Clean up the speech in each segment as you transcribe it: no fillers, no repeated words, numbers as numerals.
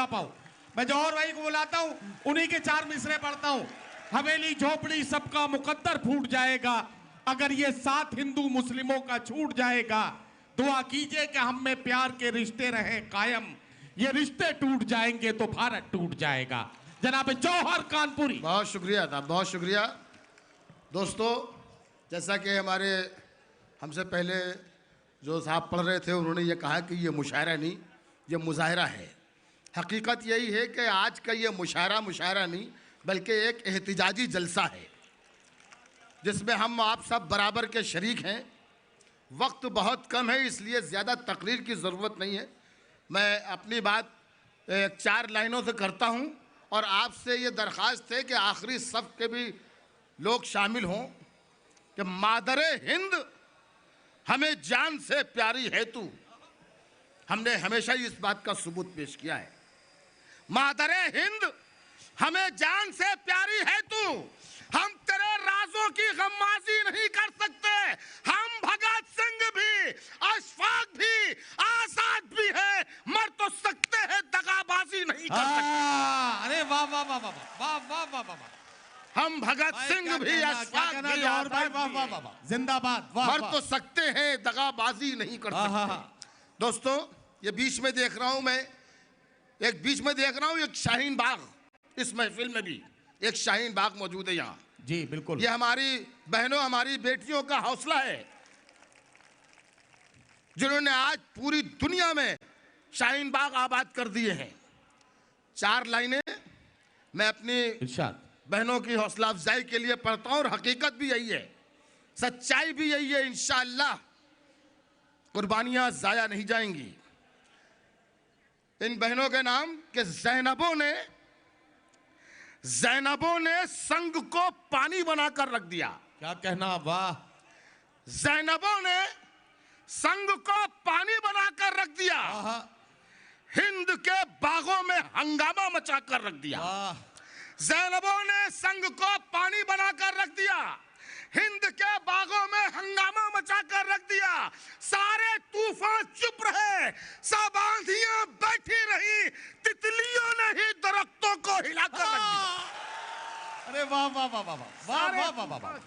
गा पाऊं। मैं जौहर भाई को बुलाता हूं, उन्हीं के 4 मिसरे पढ़ता हूं। हवेली झोपड़ी सबका मुकद्दर फूट जाएगा, अगर ये साथ हिंदू मुस्लिमों का छूट जाएगा। दुआ कीजिए कि हम में प्यार के रिश्ते रहे कायम, ये रिश्ते टूट जाएंगे तो भारत टूट जाएगा। जनाब जौहर कानपुरी। बहुत शुक्रिया था, बहुत शुक्रिया। दोस्तों, जैसा कि हमारे हमसे पहले जो साहब पढ़ रहे थे, उन्होंने ये कहा कि ये मुशायरा नहीं, ये मुजाहिरा है। हकीकत यही है कि आज का ये मुशायरा नहीं बल्कि एक एहतिजाजी जलसा है, जिसमें हम आप सब बराबर के शरीक हैं। वक्त बहुत कम है, इसलिए ज़्यादा तकरीर की ज़रूरत नहीं है। मैं अपनी बात 4 लाइनों से करता हूं और आपसे ये दरख्वास्त है कि आखिरी सफ़ के भी लोग शामिल हों कि मादरे हिंद हमें जान से प्यारी है तू। हमने हमेशा ही इस बात का सबूत पेश किया है। मादरे हिंद हमें जान से प्यारी है तू, हम तेरे राजों की गम्माजी नहीं कर सकते। हम भगत सिंह भी, अशफाक भी, आजाद भी है, मर तो सकते हैं, दगाबाजी नहीं कर सकते। अरे वाह वाह वाह वाह वाह वाह वाह वाह। हम भगत सिंह भी, अशफाक भी, वाह जिंदाबाद। मर तो सकते हैं, दगाबाजी नहीं कर सकते। दोस्तों, ये बीच में देख रहा हूं मैं, एक शाहीन बाग, इस महफिल में भी एक शाहीन बाग मौजूद है यहाँ। जी बिल्कुल। ये हमारी बहनों, हमारी बेटियों का हौसला है, जिन्होंने आज पूरी दुनिया में शाहीन बाग आबाद कर दिए हैं। 4 लाइनें मैं अपनी बहनों की हौसला अफजाई के लिए पढ़ता हूं और हकीकत भी यही है, सच्चाई भी यही है। इंशाअल्लाह कुर्बानियां जाया नहीं जाएंगी। इन बहनों के नाम के ज़ैनबों ने संग को पानी बनाकर रख दिया। क्या कहना, वाह। ज़ैनबों ने संग को पानी बनाकर रख दिया, हिंद के बागों में हंगामा मचाकर रख दिया। ज़ैनबों ने संग को पानी बनाकर रख दिया, हिंद के बागों में हंगामा मचाकर रख दिया। सारे तूफान चुप रहे, सब आंधियां बैठी रही, तितलियों ने ही दरख्तों को हिलाकर रख दिया। अरे वाह वाह वाह वाह वाह वाह वाह वाह वाह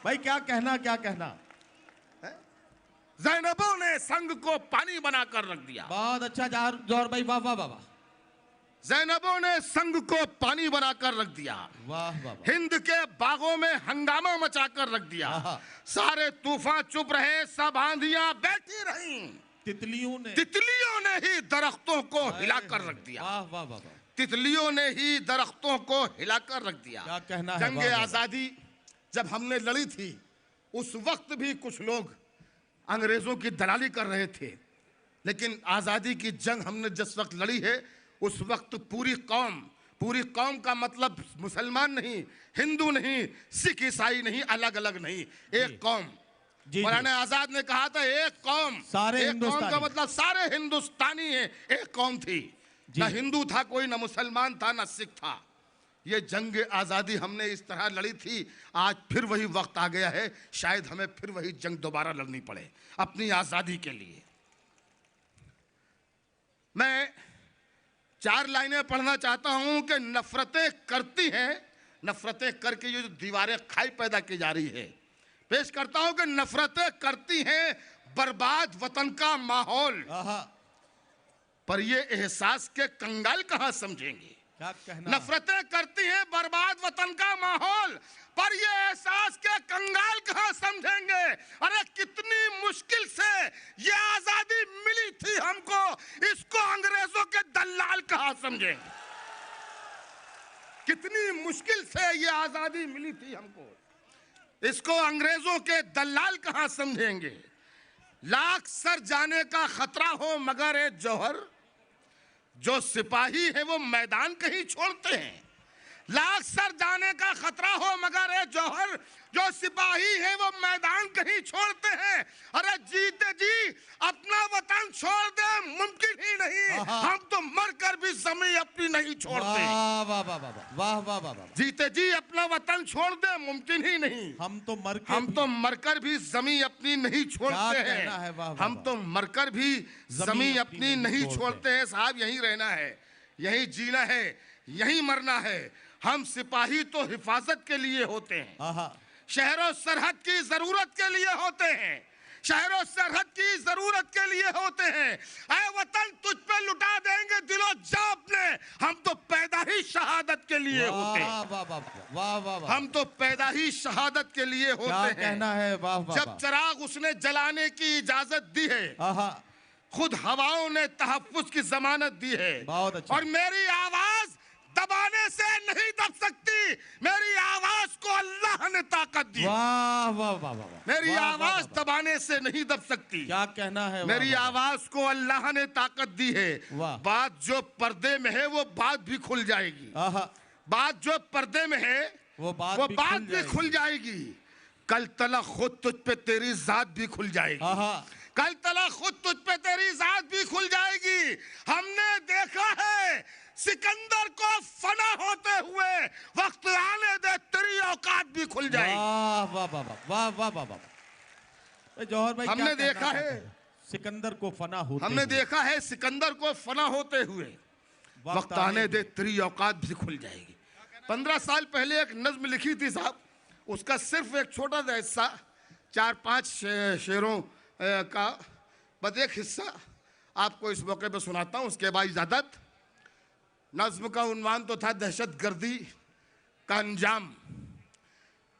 भाई, क्या कहना, क्या कहना। ज़ैनबों ने संग को पानी बनाकर रख दिया। बहुत अच्छा जौहर भाई, वाह वाह वाह वाह। ज़ैनबों ने संग को पानी बनाकर रख दिया, वाह वाह। हिंद के बागों में हंगामा मचाकर रख दिया। सारे तूफान चुप रहे, सब आंधियां बैठी रहीं, तितलियों ने ही दरख्तों को हिलाकर रख दिया। वाह वाह वाह। तितलियों ने ही दरख्तों को हिलाकर रख दिया। क्या कहना है। जंग आजादी जब हमने लड़ी थी, उस वक्त भी कुछ लोग अंग्रेजों की दलाली कर रहे थे, लेकिन आजादी की जंग हमने जिस वक्त लड़ी है, उस वक्त पूरी कौम का मतलब मुसलमान नहीं, हिंदू नहीं, सिख ईसाई नहीं, अलग अलग नहीं, एक कौम। मौलाना आजाद ने कहा था एक कौम, एक कौम का मतलब सारे हिंदुस्तानी हैं, एक कौम थी। ना हिंदू था कोई, ना मुसलमान था, ना सिख था। ये जंग आजादी हमने इस तरह लड़ी थी। आज फिर वही वक्त आ गया है, शायद हमें फिर वही जंग दोबारा लड़नी पड़े अपनी आजादी के लिए। मैं 4 लाइनें पढ़ना चाहता हूं कि नफरतें करती हैं, नफरतें करके ये जो दीवारें खाई पैदा की जा रही है, पेश करता हूं कि नफरतें करती हैं बर्बाद वतन का माहौल, पर ये एहसास के कंगाल कहां समझेंगे। क्या कहना। नफरतें करती हैं बर्बाद वतन का माहौल, पर ये एहसास के कंगाल कहां समझेंगे। अरे कितनी मुश्किल से ये आजादी मिली थी हमको, इसको अंग्रेजों के दलाल कहां समझेंगे। कितनी मुश्किल से ये आजादी मिली थी हमको, इसको अंग्रेजों के दलाल कहां समझेंगे। लाख सर जाने का खतरा हो मगर ए जौहर, जो सिपाही है वो मैदान कहीं छोड़ते हैं। लाख सर जाने का खतरा हो मगर ए जौहर, जो सिपाही है वो मैदान कहीं छोड़ते हैं। अरे जीते जी अपना वतन छोड़ दे मुमकिन ही नहीं, हम तो मरकर भी जमीन अपनी नहीं छोड़ते। वाह वाह वाह वाह वाह वाह। जीते जी अपना वतन छोड़ दे मुमकिन ही नहीं, हम तो मरकर भी जमीन अपनी नहीं छोड़ते हैं। हम तो मरकर भी जमीन अपनी नहीं छोड़ते हैं। साहब यहीं रहना है, यहीं जीना है, यहीं मरना है। हम सिपाही तो हिफाजत के लिए होते हैं, आहा, शहरों सरहद की जरूरत के लिए होते हैं, शहरों सरहद की जरूरत के लिए होते हैं। ऐ वतन तुझ पे लुटा देंगे दिलो जान अपने, हम तो पैदा ही शहादत के लिए होते हैं। वाह वाह वाह वाह वाह, हम तो पैदा ही शहादत के लिए क्या होते हैं। कहना है, वाह वाह जब चिराग उसने जलाने की इजाजत दी है, आहा, खुद हवाओं ने तहफ्फुज की जमानत दी है। बहुत अच्छा। और मेरी आवाज दबाने से नहीं दब सकती, मेरी आवाज को अल्लाह ने ताकत दी। वाह वाह वाह वाह, मेरी वाह, आवाज वाह, वाह, दबाने से नहीं दब सकती। क्या कहना है, वाह, मेरी वाह, आवाज को अल्लाह ने ताकत दी है। वाह। बात जो पर्दे में है वो बात भी खुल जाएगी, आहा, बात जो पर्दे में है वो बात भी खुल जाएगी। कल तलक खुद तुझ पे तेरी जात भी खुल जाएगी, आहा, कल तलक खुद तुझ पे तेरी जात भी खुल जाएगी। हमने देखा है सिकंदर को फना होते हुए, वक्त आने दे तेरी औकात भी खुल जाएगी। वाह वाह वाह वाह वाह वाह वाह। जौहर भाई, हमने क्या देखा कहना है, चाहते हैं? सिकंदर को फना होते हमने हुए, देखा है सिकंदर को फना होते हुए, वक्त आने दे तेरी औकात भी खुल जाएगी। 15 साल पहले एक नज्म लिखी थी साहब, उसका सिर्फ एक छोटा सा हिस्सा, 4-5 शेरों का बस एक हिस्सा आपको इस मौके पे सुनाता हूँ, उसके बाद इजाजत। नज्म का उन्वान तो था दहशतगर्दी का अंजाम।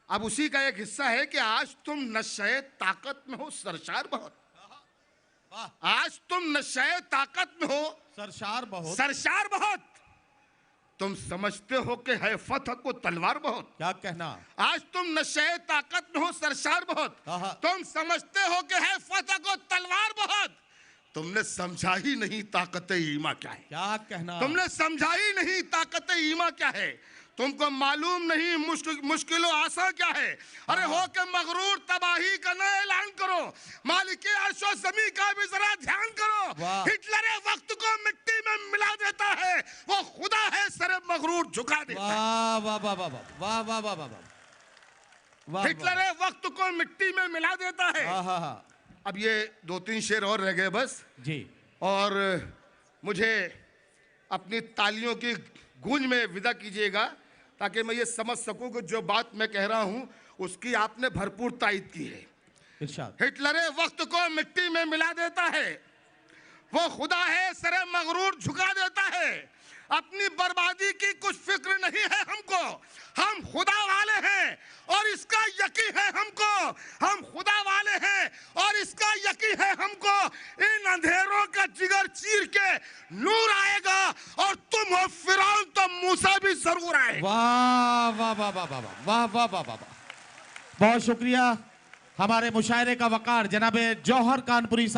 अब उसी का एक हिस्सा है कि आज तुम नशे ताकत में हो सरशार बहुत, आज तुम नशे ताकत में हो सरशार बहुत, सरशार बहुत, तुम समझते हो कि है फतह को तलवार बहुत। क्या कहना, आज तुम नशे ताकत में हो सरशार बहुत, आहा, तुम समझते हो कि है फतह को तलवार बहुत, तुमने समझा ही नहीं ताकत ईमा क्या है। क्या कहना, तुमने समझा ही नहीं ताकत ईमा क्या है। तुमको मालूम नहीं मुश्किलों आसान क्या है। अरे हो के मगरूर तबाही का न ऐलान करो, मालिके अर्शो ज़मीं का भी जरा ध्यान करो। हिटलर वक्त को मिट्टी में मिला देता है, वो खुदा है सर मगरूर झुका देता है। वाह वाह वाह वाह वाह वाह वाह वाह वाह, हिटलर वक्त को मिट्टी में मिला देता है। आहा, अब ये 2-3 शेर और रह गए बस, जी, और मुझे अपनी तालियों की गूंज में विदा कीजिएगा, ताकि मैं ये समझ सकूं कि जो बात मैं कह रहा हूं उसकी आपने भरपूर तायद की है। इरशाद, हिटलर वक्त को मिट्टी में मिला देता है, वो खुदा है सरे मगरूर झुका देता है। अपनी बर्बादी की कुछ फिक्र नहीं है हमको, हम खुदा वाले हैं और इसका यकीन है हमको, हम खुदा वाले हैं और इसका यकीन है हमको। इन अंधेरों का जिगर चीर के नूर आएगा, और तुम हो फिरौन तो मूसा भी जरूर आएगा। वाह वाह वाह वाह वाह वाह वाह वाह वाह, बहुत शुक्रिया। हमारे मुशायरे का वकार जनाब जौहर कानपुरी साहब।